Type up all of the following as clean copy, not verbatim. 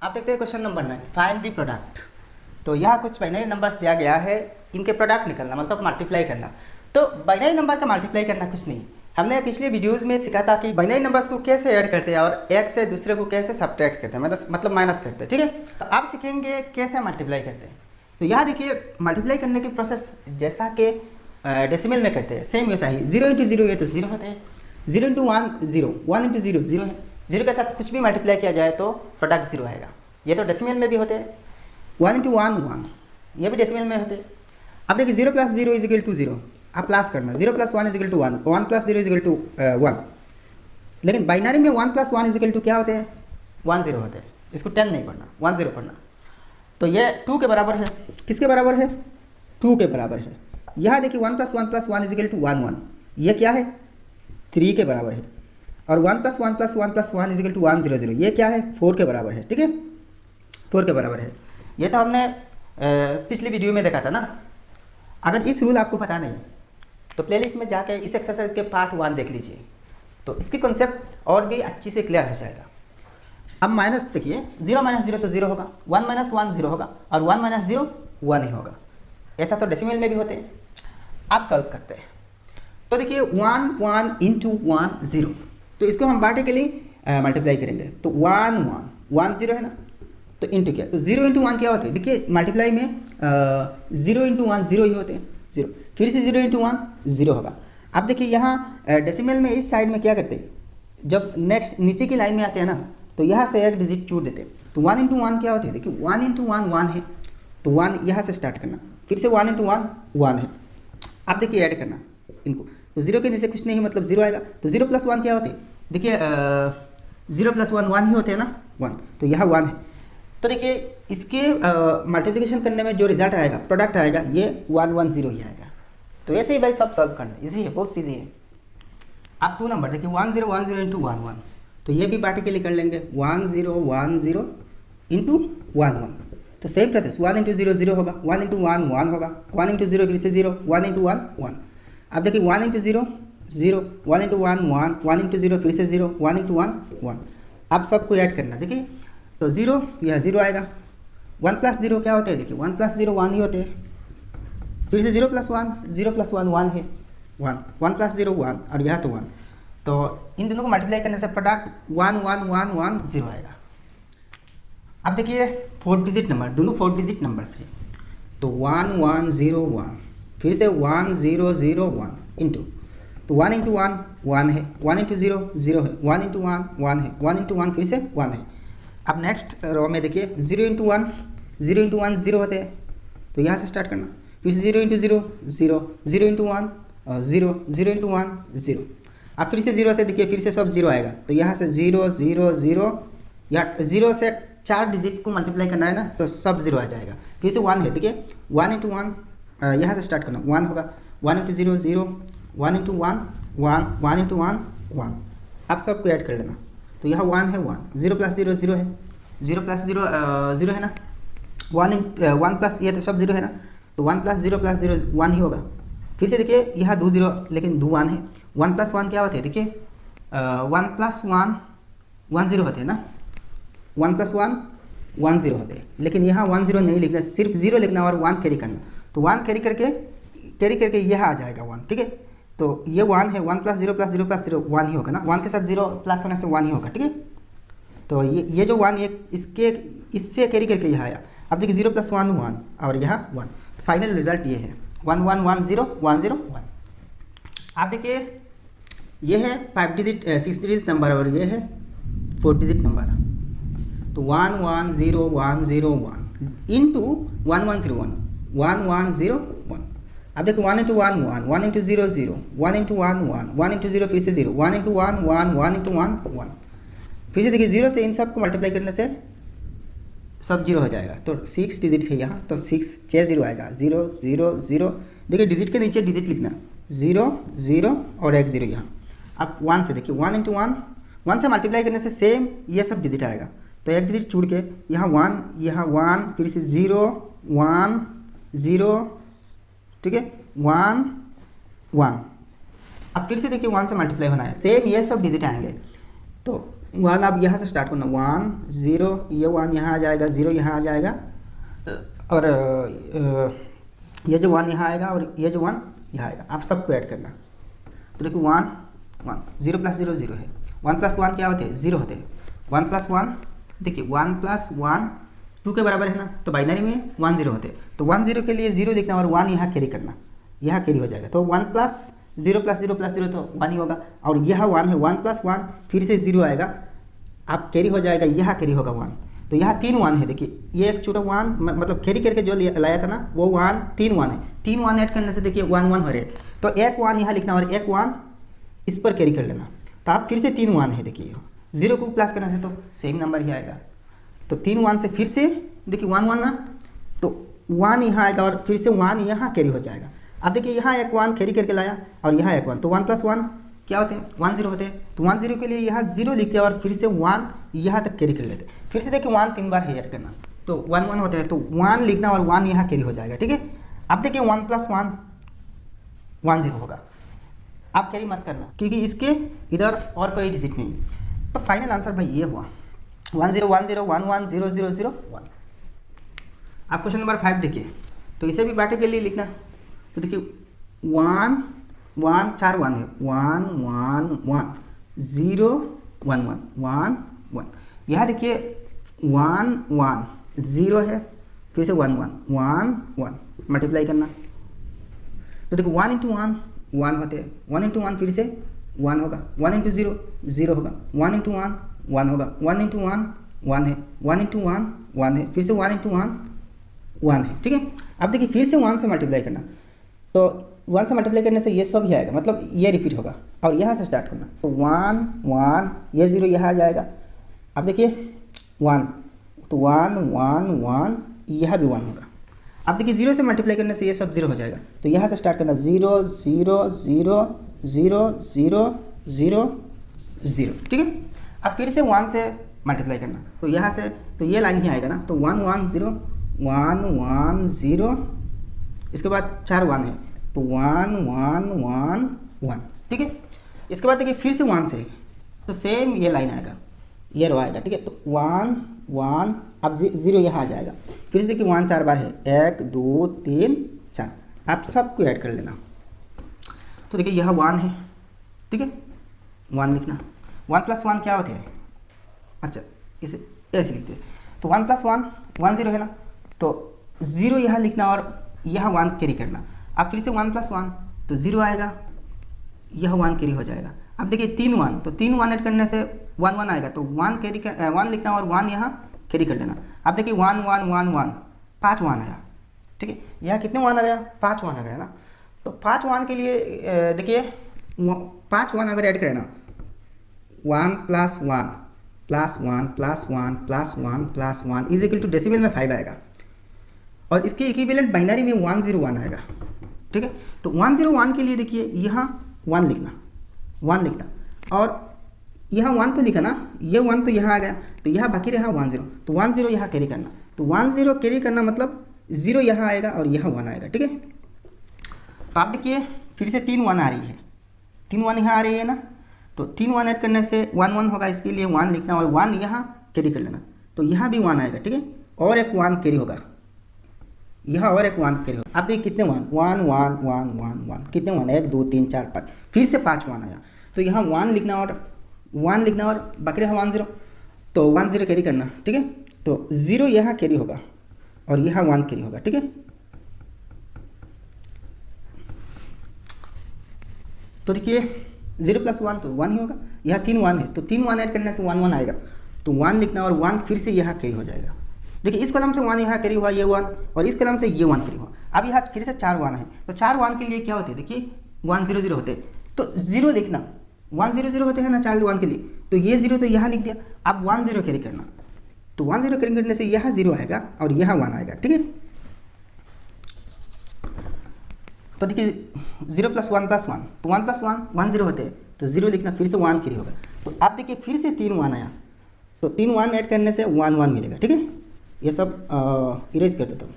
आप देखते हैं question number 9, find the product. तो यहाँ कुछ बाइनरी नंबर्स दिया गया है, इनके प्रोडक्ट निकलना मतलब मल्टीप्लाई करना। तो बाइनरी नंबर का मल्टीप्लाई करना कुछ नहीं, हमने पिछले वीडियोस में सीखा था कि बाइनरी नंबर्स को कैसे ऐड करते हैं और एक से दूसरे को कैसे सब्ट्रैक्ट करते हैं, मतलब माइनस करते हैं। ठीक है, तो आप सीखेंगे कैसे मल्टीप्लाई करते हैं। तो यहाँ देखिए मल्टीप्लाई करने की प्रोसेस जैसा कि डेसिमल में करते हैं सेम वैसा ही। 0 इंटू 0 ये तो 0 होते हैं, 0 इंटू 1 0, 1 इंटू 0 0 है। 0 के साथ कुछ भी मल्टीप्लाई किया जाए तो प्रोडक्ट 0 आएगा। ये तो डेसिमल में भी होते हैं। 1 इंटू 1 1, ये भी डेसिमल में होते हैं। अब देखिए 0 प्लस 0 इज इक्वल टू 0, आप प्लस करना। 0 plus 1 is equal to 1, 1 plus 0 is equal to 1। लेकिन बाइनरी में 1 प्लस 1 इज इक्वल टू क्या होते हैं? 1 0 होते हैं। इसको 10 नहीं पढ़ना, 1 0 पढ़ना। तो ये 2 के बराबर है। किसके बराबर है? 2 के बराबर है। यहाँ देखिए 1 plus 1 plus 1 is equal to 1 1, ये क्या है? 3 के बराबर है। और 1 plus 1 plus 1 plus 1 is equal to 1 0 0, ये क्या है? 4 के बराबर है। ठीक है, 4 के बराबर है। ये तो हमने पिछली वीडियो में देखा था ना। अगर इस रूल आपको पता नहीं तो प्लेलिस्ट में जाके इस एक्सरसाइज के पार्ट 1 देख लीजिए, तो इसकी कॉन्सेप्ट और भी अच्छी से क्लियर हो जाएगा। अब माइनस देखिए, 0 माइनस 0 तो 0 होगा, 1 माइनस 1 0 होगा, और 1 माइनस 0 1 ही होगा। ऐसा तो डेसिमल में भी होते हैं। आप सॉल्व करते हैं तो देखिए 1 1 इंटू 1 0, तो इसको हम वर्टिकली मल्टीप्लाई करेंगे। तो 1 1 1 0 है ना, तो इंटू क्या? तो 0 इंटू 1 क्या होते हैं? देखिए मल्टीप्लाई में 0 इंटू 1 0 ही होते हैं, 0। फिर से 0 इंटू 1 0 होगा। अब देखिए यहाँ डेसिमल में इस साइड में क्या करते हैं, जब नेक्स्ट नीचे की लाइन में आते हैं ना, तो यहाँ से एक डिजिट छोड़ देते हैं। तो 1 इंटू 1 क्या होते हैं? देखिए 1 इंटू 1 1 है, तो 1 यहाँ से स्टार्ट करना। फिर से 1 इंटू 1 1 है। अब देखिए ऐड करना इनको, तो 0 के नीचे कुछ नहीं मतलब 0 आएगा। तो 0 प्लस 1 क्या होते हैं? देखिए 0 प्लस 1 1 ही होते हैं ना, 1, तो यहाँ 1 है। तो देखिए इसके मल्टीप्लिकेशन करने में जो रिजल्ट आएगा, प्रोडक्ट आएगा, ये 1 1 0 ही आएगा। तो ऐसे ही भाई सब सॉल्व करना इजी है, बहुत ईजी है। आप 2 नंबर देखिए 1 0 1 0 इंटू 1 1, तो ये भी पार्टिकली कर लेंगे 1 0 1 0 इंटू 1 1। तो सेम प्रोसेस 1 इंटू 0 0 होगा, 1 इंटू 1 1 होगा, 1 इंटू 0 फिर से 0, 1 इंटू 1 1। अब देखिए 1 इंटू 0 0, 1 इंटू 1 1, 1 इंटू 0 फिर से 0, 1 इंटू 1 1। अब सबको ऐड करना। देखिए तो 0 यह 0 आएगा। 1 प्लस 0 क्या होते हैं? देखिए 1 प्लस 0 1 ही होते हैं। फिर से 0 प्लस 1 0 प्लस 1 1 है, 1 1 प्लस 0 1, और यहाँ तो 1। तो इन दोनों को मल्टीप्लाई करने से प्रोडक्ट 1 1 1 1 0 आएगा। अब देखिए 4 डिजिट नंबर, दोनों 4 डिजिट नंबर्स है। तो 1 1 0 1, फिर से 1 0 0 1 इंटू, तो 1 इंटू 1 1 है, 1 इंटू 0 0 है, 1 इंटू 1 1 है, 1 इंटू 1 फिर से 1 है। अब नेक्स्ट रो में देखिए 0 इंटू 1 0 इंटू 1 0 होते हैं, तो यहाँ से स्टार्ट करना। फिर से 0 इंटू 0 0, 0 इंटू 1 0, 0 इंटू 1 0। अब फिर से 0 से देखिए फिर से सब 0 आएगा, तो यहाँ से 0 0 0, या 0 से 4 डिजिट को मल्टीप्लाई करना है ना, तो सब 0 आ जाएगा। फिर से 1 है, देखिए 1 इंटू 1 यहाँ से स्टार्ट करना, 1 होगा, 1 इंटू 0 0, 1 इंटू 1 1, 1 इंटू 1 1। अब सबको ऐड कर लेना। तो यहाँ 1 है, 1, 0 प्लस 0 0 है, 0 प्लस 0 0 है ना, 1 प्लस ये तो सब 0 है ना, तो 1 प्लस 0 प्लस 0 1 ही होगा। फिर से देखिए यहाँ 2 0, लेकिन 2 1 है। 1 प्लस 1 क्या होते हैं? देखिए 1 प्लस 1 1 0 होते हैं ना, 1 प्लस 1 1 0 होते हैं। लेकिन यहाँ 1 0 नहीं लिखना, सिर्फ 0 लिखना और 1 कैरी करना। तो 1 कैरी करके यह आ जाएगा 1। ठीक है, तो ये 1 है, 1 प्लस 0 प्लस 0 प्लस 0 1 ही होगा ना, 1 के साथ 0 प्लस होने से 1 ही होगा। ठीक है, तो ये जो 1 ये इससे कैरी करके यहाँ आया। अब देखिए 0 प्लस 1 1, और यहाँ 1। फाइनल रिजल्ट ये है 1 1 1 0 1 0 1। आप देखिए ये है 5 डिजिट 6 डिजिट नंबर, और ये है 4 डिजिट नंबर। तो 1 1 0 1 0 1 इंटू 1 1 0 1, 1 1 0 1। अब देखो 1 इंटू 1 1, 1 इंटू 0 0, 1 इंटू 1 1, 1 इंटू 0 फिर से 0, 1 इंटू 1 1, 1 इंटू 1 1। फिर से देखिए 0 से इन सब को मल्टीप्लाई करने से सब 0 हो जाएगा। तो 6 डिजिट है यहाँ, तो 6 0 आएगा, 0 0 0। देखिए डिजिट के नीचे डिजिट लिखना, 0 0 और एक 0 यहाँ। अब 1 से देखिए 1 इंटू 1, 1 से मल्टीप्लाई करने से सेम ये सब डिजिट आएगा। तो एक डिजिट छोड़ के यहाँ 1, यहाँ 1, फिर से 0 1 0, ठीक है 1 1। अब फिर से देखिए 1 से मल्टीप्लाई होना है, सेम ये सब डिजिट आएंगे। तो वन आप यहाँ से स्टार्ट करना, 1 0, ये 1 यहाँ आ जाएगा, 0 यहाँ आ जाएगा, और ये जो 1 यहाँ आएगा और ये जो 1 यहाँ आएगा, आप सबको ऐड करना। तो देखो 1 1, 0 + 0 0 है, 1 + 1 क्या होते हैं, 0 होते हैं। 1 + 1 देखिए 1 + 1 2 के बराबर है ना, तो बाइनरी में 1 0 होते हैं, तो 1 0 के लिए 0 लिखना और 1 यहाँ कैरी करना, यहाँ कैरी हो जाएगा। तो 1 + 0 + 0 + 0 तो 1 ही होगा, और यह 1 है, 1 + 1 फिर से 0 आएगा, आप कैरी हो जाएगा, यहाँ कैरी होगा 1। तो यहाँ 3 1 है, देखिए ये एक छोटा 1 मतलब कैरी करके जो लाया था ना वो 1 3 1 है, 3 1 ऐड करने से देखिए 1 1 हो रहे, तो एक 1 यहाँ लिखना और एक 1 इस पर कैरी कर लेना, तो आप फिर से 3 1 है, देखिए 0 को प्लस करने से तो सेम नंबर ही आएगा। तो 3 1 से फिर से देखिए 1 1 ना, तो 1 यहाँ आएगा और फिर से 1 यहाँ कैरी हो जाएगा। अब देखिए यहाँ एक 1 कैरी करके लाया और यहाँ एक 1, तो 1 + 1 क्या होते हैं, 1 0 होते हैं। तो 1 0 के लिए यहाँ 0 लिखते हैं और फिर से 1 यहाँ तक कैरी कर लेते हैं। फिर से देखिए 1 3 बार है ऐड करना, तो 1 1 होता है, तो 1 लिखना और 1 यहाँ कैरी हो जाएगा, ठीक है। अब देखिए 1 + 1 1 0 होगा, आप कैरी मत करना क्योंकि इसके इधर और कोई डिजिट नहीं। तो फाइनल आंसर भाई ये हुआ 1 0 1 0 1 1 0 0 0 1। आप क्वेश्चन नंबर 5 देखिए, तो इसे भी बाटे के लिए लिखना। तो देखिए 1 1 4 1 है, 1 1 1 0 1 1 1 1, यहाँ देखिए 1 1 0 है, फिर से 1 1 1 1 मल्टीप्लाई करना। तो देखो 1 × 1 1 होते हैं, 1 × 1 फिर से 1 होगा, 1 × 0 0 होगा, 1 × 1 1 होगा, 1 × 1 1 है, 1 × 1 1 है, फिर से 1 × 1 1 है, ठीक है। अब देखिए फिर से 1 से मल्टीप्लाई करना, तो 1 से मल्टीप्लाई करने से ये सब ही आएगा, मतलब ये रिपीट होगा, और यहाँ से स्टार्ट करना। तो 1 1 ये 0 यहाँ आ जाएगा। अब देखिए 1, तो 1 1 1 यह भी 1 होगा। अब देखिए 0 से मल्टीप्लाई करने से ये सब 0 हो जाएगा, तो यहाँ से स्टार्ट करना 0 0 0 0 0 0 0, ठीक है। अब फिर से 1 से मल्टीप्लाई करना, तो यहाँ से तो ये लाइन ही आएगा ना, तो 1 1 0 1 1 0, इसके बाद 4 1 है, तो 1 1 1 1, ठीक है। इसके बाद देखिए फिर से 1 से, तो सेम ये लाइन आएगा, ये रो आएगा, ठीक है। तो 1 1 अब 0 यहाँ आ जाएगा, फिर से देखिए 1 4 बार है, 1 2 3 4, आप सबको ऐड कर लेना। तो देखिए यह 1 है, ठीक है, 1 लिखना। 1 + 1 क्या होते हैं, अच्छा इसे ऐसे लिखते हैं, तो 1 + 1 1 0 है ना, तो 0 यहाँ लिखना और यह 1 कैरी करना। अब फिर से 1 + 1 तो 0 आएगा, यह 1 कैरी हो जाएगा। अब देखिए 3 1, तो 3 1 ऐड करने से 1 1 आएगा, तो 1 कैरी कर 1 लिखना और 1 यहाँ कैरी कर लेना। अब देखिए 1 1 1 1 5 1 आया, ठीक है। यहाँ कितने 1 आ गया, 5 1 आ गया ना। तो 5 1 के लिए देखिए 5 1 अगर ऐड करें ना, 1 + 1 + 1 + 1 + 1 + 1 = डेसिमल में 5 आएगा, और इसके इक्विवेलेंट बाइनरी में 1 0 1 आएगा, ठीक है। तो 1 0 1 के लिए देखिए यहाँ 1 लिखना, 1 लिखना, और यहाँ 1 तो लिखा ना, ये 1 तो यहाँ आ गया, तो यहाँ बाकी रहा 1 0, तो 1 0 यहाँ कैरी करना। तो 1 0 कैरी करना मतलब 0 यहाँ आएगा और यहाँ 1 आएगा, ठीक है। तो आप देखिए फिर से 3 1 आ रही है, 3 1 यहाँ आ रही है ना, तो 3 1 ऐड करने से 1 1 होगा, इसके लिए 1 लिखना और 1 यहाँ कैरी कर लेना। तो यहाँ भी 1 आएगा, ठीक है, और एक 1 कैरी होगा, यहाँ और एक 1 कैरी होगा। आप देखिए कितने 1 1 1 1 1 1 कितने 1 1 2 3 4 5, फिर से 5 1 आया, तो यहाँ 1 लिखना और 1 लिखना और बाकी रहा 1 0, तो 1 0 कैरी करना, ठीक है। तो 0 यहाँ कैरी होगा और यहाँ 1 कैरी होगा, ठीक है। तो देखिए 0 + 1 तो 1 ही होगा, यहाँ 3 1 है, तो 3 1 ऐड करने से 1 1 आएगा, तो 1 लिखना और 1 फिर से यहाँ कैरी हो जाएगा। देखिए इस कलम से 1 यहाँ कैरी हुआ, ये 1, और इस कलम से ये 1 कैरी हुआ। अब यहाँ फिर से 4 1 है, तो 4 1 के लिए क्या होते हैं, देखिए 1 0 0 होते हैं, तो 0 लिखना, 1 0 0 होते हैं ना 4 1 के लिए, तो ये 0 तो यहाँ लिख दिया। अब 1 0 कैरी करना, तो 1 0 कैरी करने से यहाँ 0 आएगा और यहाँ 1 आएगा, ठीक है। तो देखिए 0 + 1 + 1, तो 1 + 1 1 0 होते हैं, तो 0 लिखना, फिर से 1 कैरी होगा। तो आप देखिए फिर से 3 1 आया, तो 3 1 ऐड करने से 1 1 मिलेगा, ठीक है। ये सब इरेज कर देता हूँ।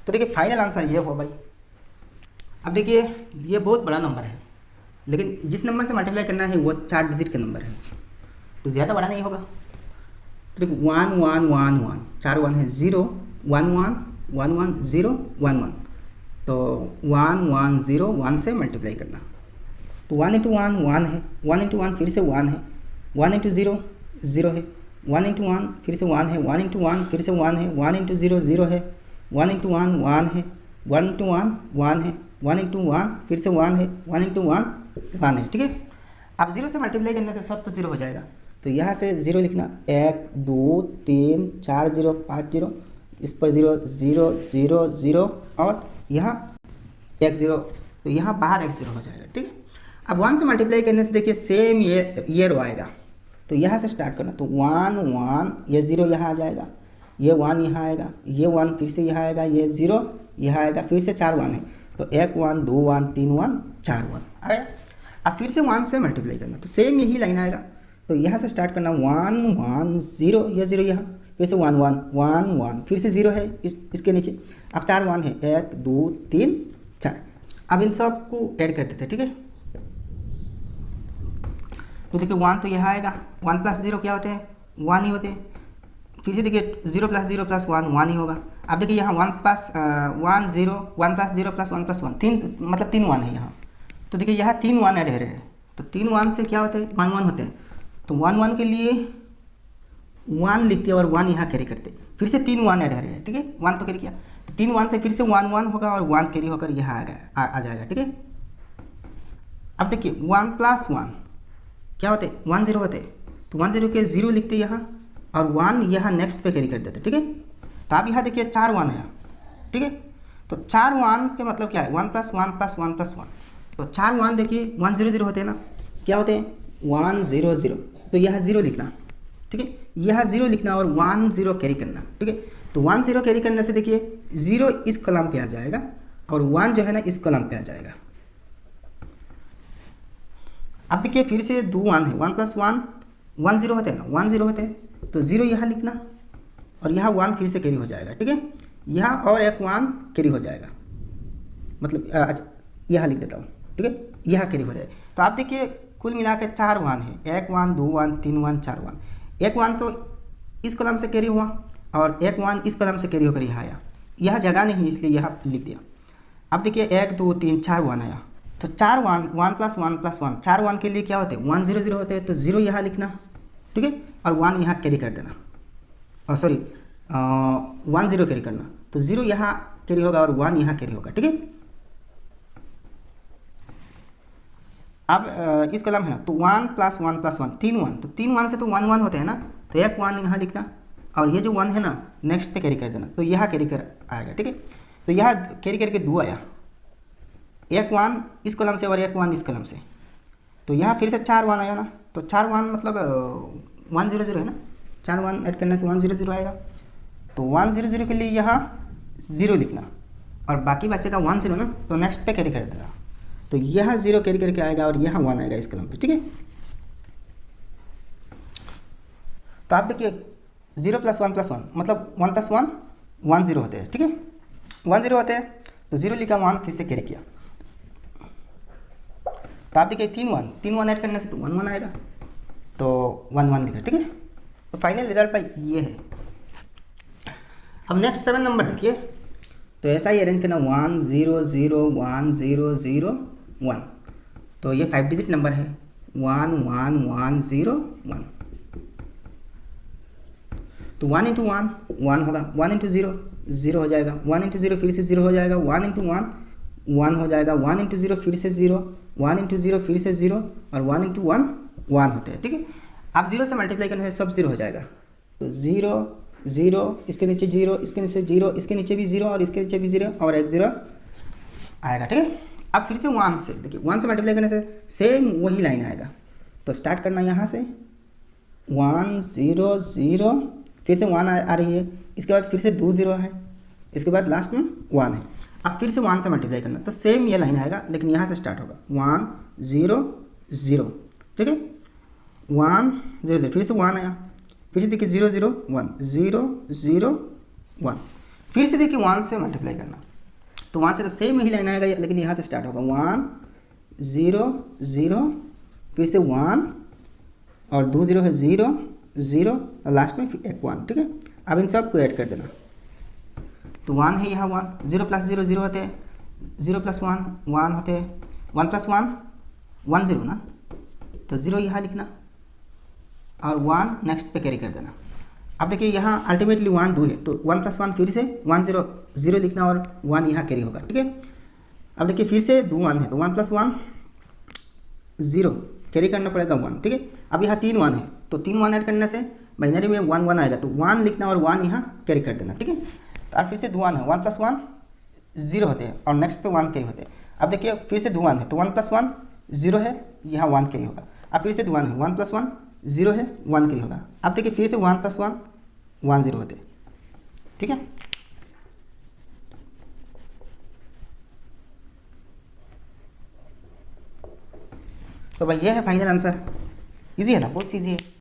तो देखिए फाइनल आंसर ये हुआ भाई। अब देखिए ये बहुत बड़ा नंबर है, लेकिन जिस नंबर से मल्टीप्लाई करना है वो 4 डिजिट का नंबर है, तो ज़्यादा बड़ा नहीं होगा। तो देखो 1 1 1 1, 4 1 है, 0 1 1 1 1 0 1 1, तो 1 1 0 1 से मल्टीप्लाई करना। तो 1 इंटू 1 1 है, 1 इंटू 1 फिर से 1 है, 1 इंटू 0 0 है, 1 इंटू 1 फिर से 1 है, 1 इंटू 1 फिर से 1 है, 1 इंटू 0 0 है, 1 इंटू 1 1 है, 1 इंटू 1 1 है, 1 इंटू 1 फिर से 1 है, 1 इंटू 1 1 है, ठीक है। अब 0 से मल्टीप्लाई करने से सब तो 0 हो जाएगा, तो यहाँ से 0 लिखना, 1 2 3 4 0 5 0, इस पर 0 0 0 0 और यहाँ 1 0, तो यहाँ बाहर 1 0 हो जाएगा, ठीक है। अब 1 से मल्टीप्लाई करने से देखिए सेम ये रो आएगा, तो यहाँ से स्टार्ट करना, तो 1 1 ये 0 यहाँ आ जाएगा, ये 1 यहाँ आएगा, ये 1 फिर से यहाँ आएगा, ये 0 यहाँ आएगा, फिर से 4 1 है, तो 1 1 2 1 3 1 4 1 आया। अब फिर से 1 से मल्टीप्लाई करना, तो सेम यही लाइन आएगा, तो यहाँ से स्टार्ट करना, 1 1 0 ये 0 यहाँ, फिर से 1 1 1 1 फिर से 0 है इसके नीचे, अब 4 1 है, 1 2 3 4। अब इन सब को ऐड कर देते हैं, ठीक है। तो देखिए 1 तो यहाँ आएगा, 1 प्लस 0 क्या होते हैं, 1 ही होते हैं, फिर से देखिए 0 प्लस 0 प्लस 1 1 ही होगा। अब देखिए यहाँ 1 प्लस 1 0 1 प्लस 0 प्लस 1 प्लस 1 3, मतलब 3 1 है यहाँ, तो देखिए यहाँ 3 1 ऐड है, तो 3 1 से क्या होते हैं, 1 1 होते हैं, तो 1 1 के लिए 1 लिखते और 1 यहाँ कैरी करते, फिर से 3 1 ऐड है, ठीक है, 1 तो कैरी किया, तो 3 1 से फिर से 1 1 होगा और 1 कैरी होकर यहाँ आ जाएगा, ठीक है। अब देखिए 1 प्लस 1 क्या होते, 1 0 होते, तो 1 0 के 0 लिखते यहाँ और 1 यहाँ नेक्स्ट पे कैरी कर देते, ठीक है। तो आप यहाँ देखिए 4 1 है, ठीक है, तो 4 1 के मतलब क्या है, 1 प्लस 1 प्लस 1 प्लस 1, तो 4 1 देखिए 1 0 0 होते हैं ना, क्या होते हैं 1 0 0, तो यहाँ 0 लिखना, ठीक है, यहाँ 0 लिखना और 1 0 कैरी करना, ठीक है। तो 1 0 कैरी करने से देखिए 0 इस कॉलम पे आ जाएगा और 1 जो है ना इस कॉलम पे आ जाएगा। अब देखिए फिर से 2 1 है, 1 प्लस 1 1 0 होते हैं ना, 1 0 होते हैं, तो 0 यहाँ लिखना और यहाँ 1 फिर से कैरी हो जाएगा, ठीक है, यहाँ और एक 1 कैरी हो जाएगा, मतलब यहाँ लिख देता हूँ, ठीक है, यहाँ कैरी हो जाएगा। तो आप देखिए कुल मिला के 4 1 है, 1 1 2 1 3 1 4 1, एक 1 तो इस कॉलम से कैरी हुआ और एक 1 इस कॉलम से कैरी होकर यहाँ आया, यह जगह नहीं इसलिए यहाँ लिख दिया। अब देखिए 1 2 3 4 1 आया, तो 4 1 1 प्लस 1 प्लस 1, 4 1 के लिए क्या होते हैं 1 0 0 होते हैं, तो 0 यहाँ लिखना, ठीक है, और 1 यहाँ कैरी कर देना, और सॉरी 1 0 कैरी करना, तो 0 यहाँ कैरी होगा और 1 यहाँ कैरी होगा, ठीक है। अब इस कॉलम है ना, तो 1 प्लस 1 प्लस 1 3 1, तो 3 1 से तो 1 1 होते हैं ना, तो एक 1 यहाँ लिखना और ये जो 1 है ना नेक्स्ट पे कैरी कर देना, तो यहाँ कैरी कर आएगा, ठीक है। तो यहाँ कैरी करके 2 आया, एक 1 इस कॉलम से और एक 1 इस कॉलम से, तो यहाँ फिर से 4 1 आया ना, तो 4 1 मतलब 1 0 0 है ना, 4 1 ऐड करने से 1 0 0 आएगा, तो 1 0 0 के लिए यहाँ 0 लिखना और बाकी बचेगा 1 0 ना, तो नेक्स्ट पे कैरी कर देगा, तो यहाँ 0 कैरी करके आएगा और यहाँ 1 आएगा इस कॉलम पे, ठीक है। तो आप देखिए 0 प्लस 1 प्लस 1 मतलब 1 प्लस 1 1 0 होते हैं, ठीक है, 1 0 होते हैं, तो 0 लिखा 1 फिर से कैरी किया, तो आप देखिए 3 1 ऐड करने से तो 1 1 आएगा, तो 1 1 लिखा, ठीक है। तो फाइनल रिजल्ट पर ये है। अब नेक्स्ट 7 नंबर देखिए, तो ऐसा ही अरेंज करना 1 0 0 1 0 0 1, तो ये 5 डिजिट नंबर है, 1 1 1 0 1, तो 1 इंटू 1 1 होगा, 1 इंटू 0 0 हो जाएगा, 1 इंटू 0 फिर से 0 हो जाएगा, 1 इंटू 1 1 हो जाएगा, 1 इंटू 0 फिर से 0, 1 इंटू 0 फिर से 0 और 1 इंटू 1 1 होते हैं, ठीक है। आप 0 से मल्टीप्लाई करने से सब 0 हो जाएगा, तो 0 0 इसके नीचे 0 इसके नीचे 0 इसके नीचे भी 0 और इसके नीचे भी 0 और एक 0 आएगा, ठीक है। अब फिर से 1 से देखिए 1 से मल्टीप्लाई करने से सेम वही लाइन आएगा, तो स्टार्ट करना यहाँ से 1 0 0 फिर से 1 आ रही है, इसके बाद फिर से 2 0 है, इसके बाद लास्ट में 1 है। अब फिर से 1 से मल्टीप्लाई करना, तो सेम ये लाइन आएगा लेकिन यहाँ से स्टार्ट होगा 1 0 0, ठीक है, 1 0 0 फिर से 1 आया, फिर से देखिए 0 0 1 0 0 1, फिर से देखिए 1 से मल्टीप्लाई करना, तो 1 से तो सेम ही लाइन आएगा लेकिन यहाँ से स्टार्ट होगा 1 0 0, फिर से 1 और 2 0 है 0 0 और लास्ट में फिर एक 1। ठीक है, अब इन सब को ऐड कर देना। तो 1 है यहाँ 1, 0 प्लस 0 0 होते हैं, 0 प्लस 1 1 होते हैं, 1 प्लस 1 1 0 ना, तो 0 यहाँ लिखना और 1 नेक्स्ट पे कैरी कर देना। अब देखिए यहाँ अल्टीमेटली 1 2 है, तो 1 प्लस 1 फिर से 1 0 0 लिखना और 1 यहाँ कैरी होगा। ठीक है, अब देखिए फिर से 2 1 है, तो 1 प्लस 1 0 कैरी करना पड़ेगा 1। ठीक है, अब यहाँ 3 1 है, तो 3 1 ऐड करने से बाइनरी में 1 1 आएगा, तो 1 लिखना और 1 यहाँ कैरी कर देना। ठीक है, तो अब फिर से 2 1 है, 1 प्लस 1 0 होते हैं और नेक्स्ट पे 1 कैरी होते हैं। अब देखिए फिर से 2 1 है, तो 1 प्लस 1 0 है, यहाँ 1 कैरी होगा। अब फिर से 2 1 है, 1 प्लस 1 0 है, 1 कैरी होगा। अब देखिए फिर से 1 प्लस 1 1 0 होते हैं। ठीक है, तो भाई ये है फाइनल आंसर। इजी है ना, बहुत ईजी है।